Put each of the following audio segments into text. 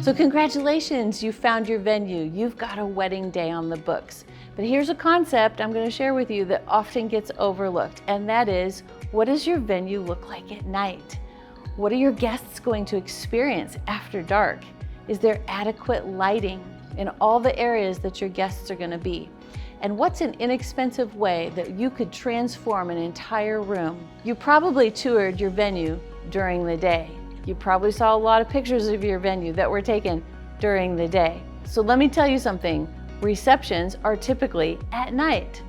So congratulations, you found your venue. You've got a wedding day on the books. But here's a concept I'm going to share with you that often gets overlooked, and that is, what does your venue look like at night? What are your guests going to experience after dark? Is there adequate lighting in all the areas that your guests are going to be? And what's an inexpensive way that you could transform an entire room? You probably toured your venue during the day. You probably saw a lot of pictures of your venue that were taken during the day. So let me tell you something, receptions are typically at night.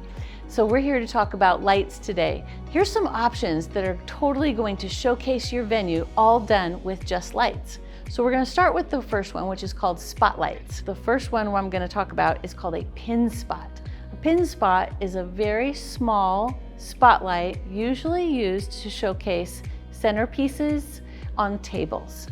So we're here to talk about lights today. Here's some options that are totally going to showcase your venue, all done with just lights. So we're going to start with the first one, which is called spotlights. The first one I'm going to talk about is called a pin spot. A pin spot is a very small spotlight, usually used to showcase centerpieces on tables.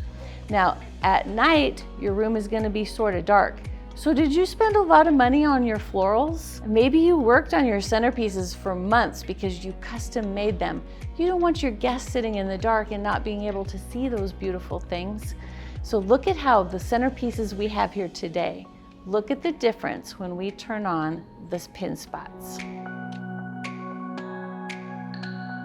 Now, at night, your room is going to be sort of dark. So did you spend a lot of money on your florals? Maybe you worked on your centerpieces for months because you custom made them. You don't want your guests sitting in the dark and not being able to see those beautiful things. So look at how the centerpieces we have here today. Look at the difference when we turn on this pin spots.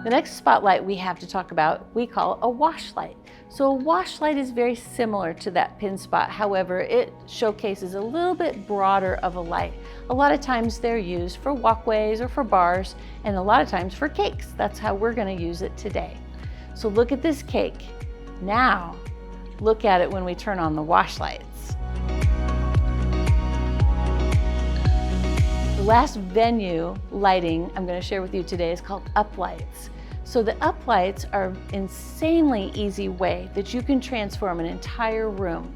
The next spotlight we have to talk about, we call a wash light. So a wash light is very similar to that pin spot. However, it showcases a little bit broader of a light. A lot of times they're used for walkways or for bars, and a lot of times for cakes. That's how we're going to use it today. So look at this cake. Now, look at it when we turn on the wash lights. The last venue lighting I'm going to share with you today is called uplights. So the uplights are an insanely easy way that you can transform an entire room.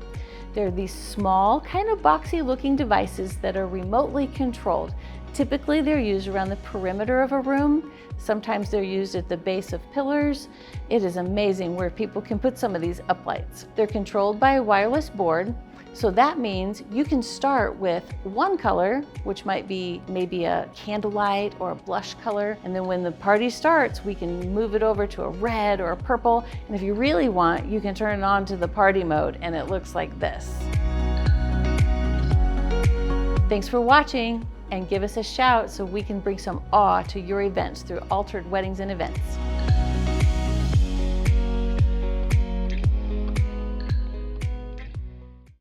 They're these small, kind of boxy looking devices that are remotely controlled. Typically they're used around the perimeter of a room. Sometimes they're used at the base of pillars. It is amazing where people can put some of these uplights. They're controlled by a wireless board. So that means you can start with one color, which might be maybe a candlelight or a blush color. And then when the party starts, we can move it over to a red or a purple. And if you really want, you can turn it on to the party mode and it looks like this. Thanks for watching, and give us a shout so we can bring some awe to your events through Altered Weddings and Events.